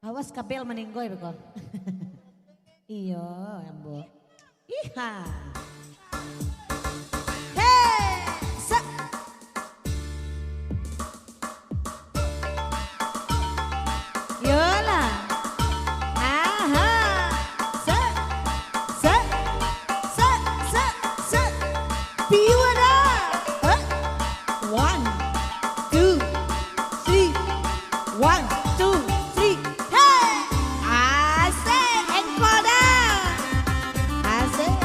Awas kabel meninggoy bekor. Iya, ambo. Iha. Hey, sa. Yola. Aha. Sa. Sa. Sa. Sa. Sa. Piwana. Huh? 1, 2, 3. 1, 2, 3. Hey! Asik, engkau dah. Asik.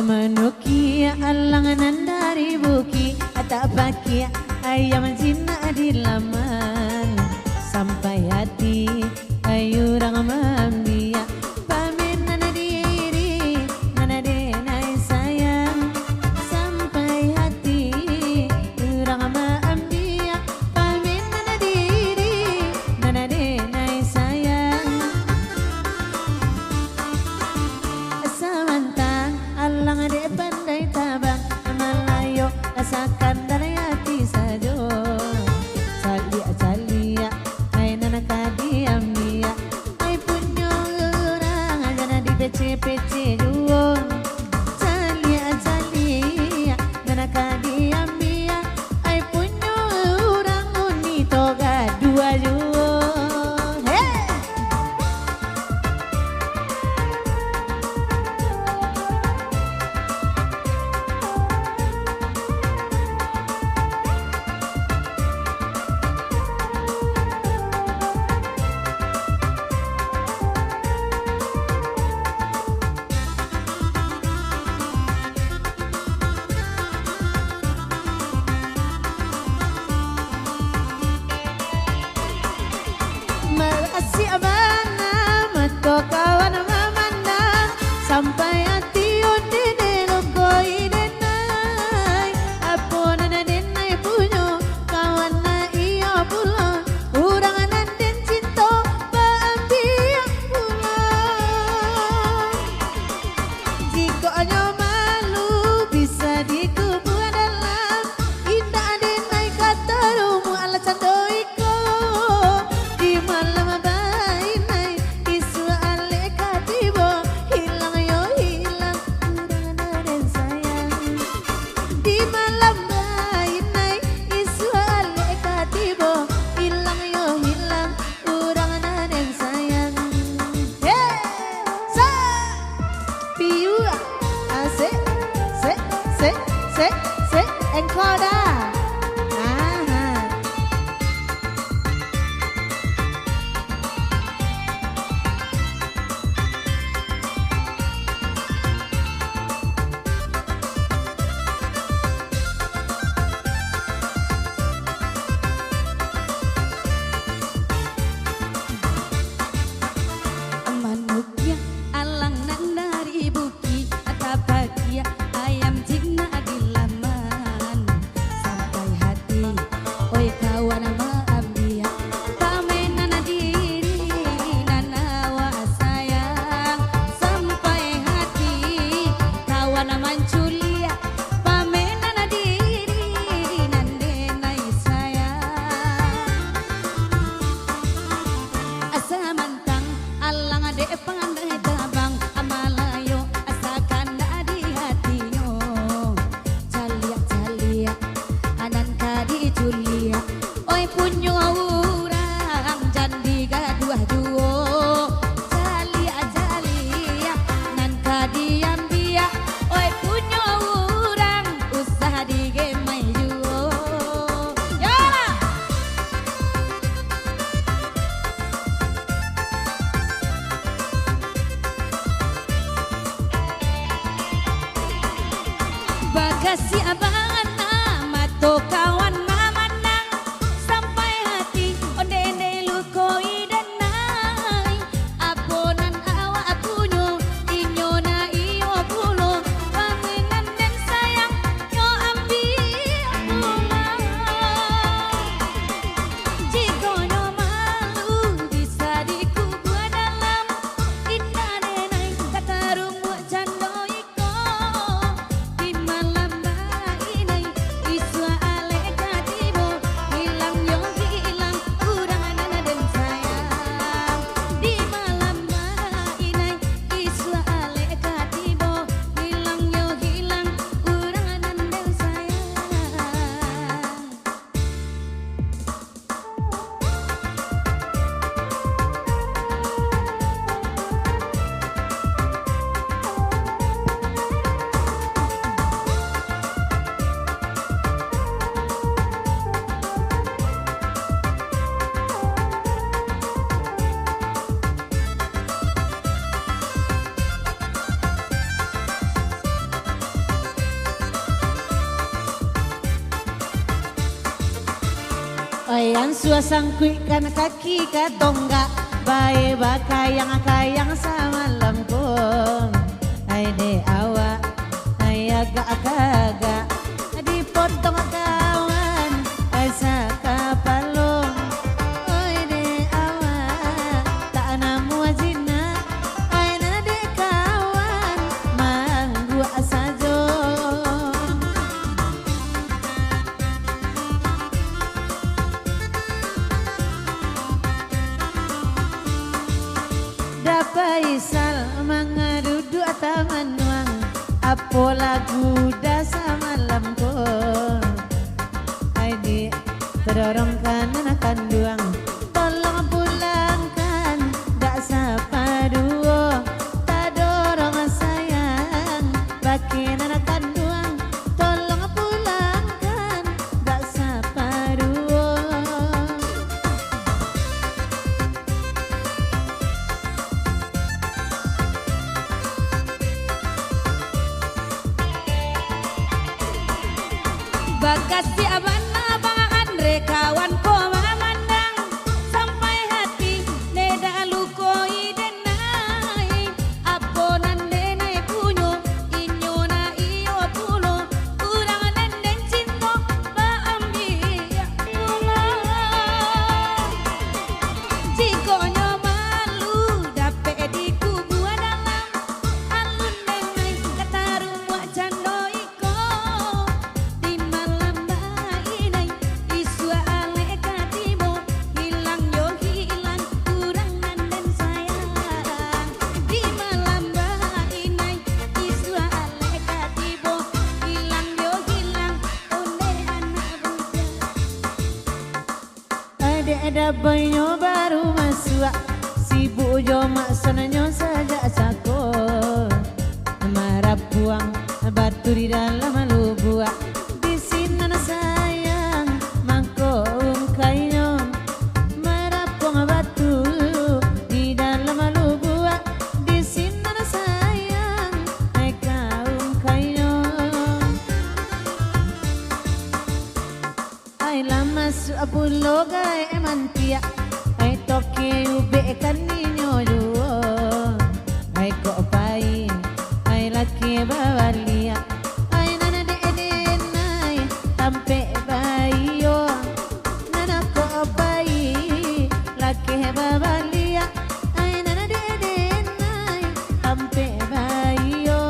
Manukia alanganan dari buki tak pakai ayam zina di laman sampai hati ayu orang mambia pamen nana diri nana denai sayang sampai hati orang mambia pamen nana diri nana denai sayang samantang alang ade pandai tabang malayo rasakan dari hati sajo calia ai nana kadiam dia ai punyo orang jana di pece juo calia nana kadiam dia ai punyo orang uni toga dua juo hey. Makasih abana mato kawan memandang sampai hati undi delokoi denai apa nana denai punyo kawan na iyo pulo urang nanden cinta bahagia pulo jika nyo malu bisa dikubur dalam indah denai kata rumu alasan doiko di malam bainai isu ale katibo hilang yo hilang urang dan sayang di malam bainai isu ale katibo hilang yo hilang urang dan sayang hey sa piu ase se engkau dah aha. Manukia alang nan dari buki atau bahagia ayam jina di laman sampai hati oi kawan maaf dia pamenan diri nanawa sayang sampai hati kawan manculia pamenan diri nandenai sayang asa mantang alang ade pandai tabang amalayo asakan di hatinya calia anan kadi julia oi punyo urang jandi gaduh duo calia nan kadi ambia oi punyo urang usah digemai juo yola. Bagasi abangan nama to kawan mamandang sampai hati onde lukoi denai aponan awa apunyo inyo na iyo pulo pamenan den sayang Yang suasang kuikan kaki katonggak bae bakayang-kayang samalam kong. Ay de awak ay agak-agak dipotong kawan ay sa kapalong. Oy de awak tak namu azina ay na de kawan manggu asajo. Paisal mangadudu taman nuang apo lagu dasa malam ko. Ay di terdorong kanan akan duang tolong pulangkan dak sapa duo tak dorong sayang bakinan akan duang tolong pulangkan dak sapa duo. Bagasi abana bang Andre kawan ko mamandang sampai hati neda luko idenai apo nande nai punyo inyo na iyo pulo kurang nenden cinta ba ambi bunga cikonyo malu dape di kubu dalam alun nenai kataru wa cando iko di malam bainai iswa ale katimo hilang yo hilang kurang nanden sayang di malam bainai iswa ale katimo hilang yo hilang onde anak budak. Ada banyo baru masuk sibuk jo maksudnya saja sako marah buang batu di dalam lubuk di sini sayang mangko kainyo marah buang batu di dalam lubuk di sini sayang ay kaum kainyo ay lama su apulo gay emantia ay toke ube kaninyo duo ay ko pai ay laki bawalia ay nana de denay tampe bayo nana ko pai laki bawalia ay nana de denay tampe bayo.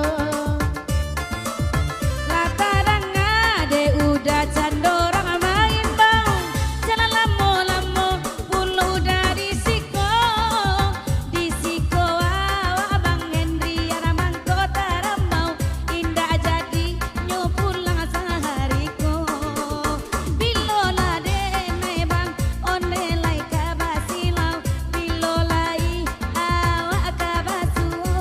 Latarang ade udah candorang main bang jalan lamo-lamo pulau udah disiko awak bang Henry aramang kota ramau indah jadi nyo pulang sahariko bilola denai bang one lai kabasilau bilolai awak kabasuo.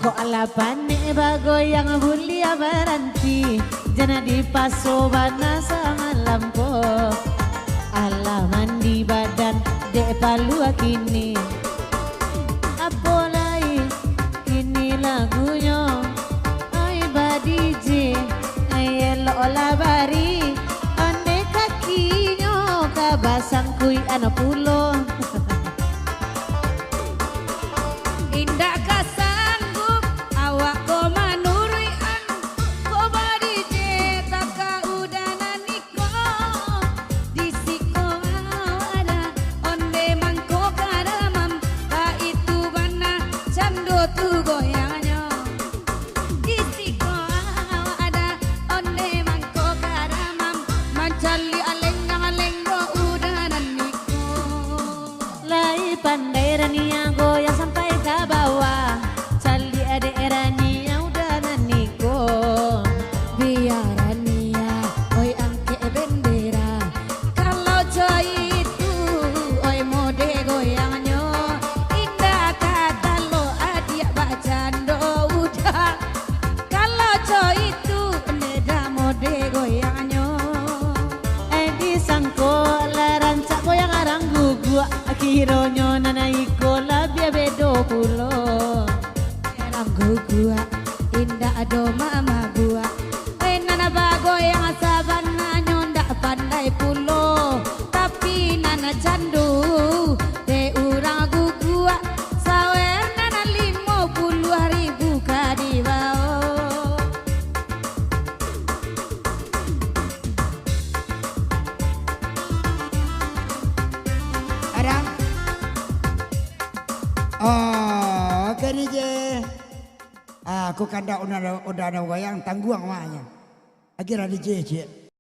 Kok ala pane bagoyang bulia baranti jana di paso bana samalam ko ala mandi badan de palua kini apolai kini lagunya ay badije ay elo labari ande kakinyo kabasang kui ano pulo. Indah kasanggup awak ko manurian ko badije taka udanan niko disiko awada onde mangko karamam ka itu bana cando tu goyanyo disiko awada onde mangko karamam mancali aleng go udanan niko. Lai pandai rania goyang sampai ke bawah cali ade rania udah naniko Biar Rania, oi angke bendera. Kalau coy itu, oi mode goyangnya indah Ironyo nana iko labia bedo pulo. Ranggu gua indah ado mama gua. Nana bago yang sabana nyonda pandai pulo. Tapi nana candu de urang gua. Sawer nana 50.000 kadibao. Ada? Oh, kini je. Aku kanda udah ada wayang tangguang maknya. Akhirnya di je.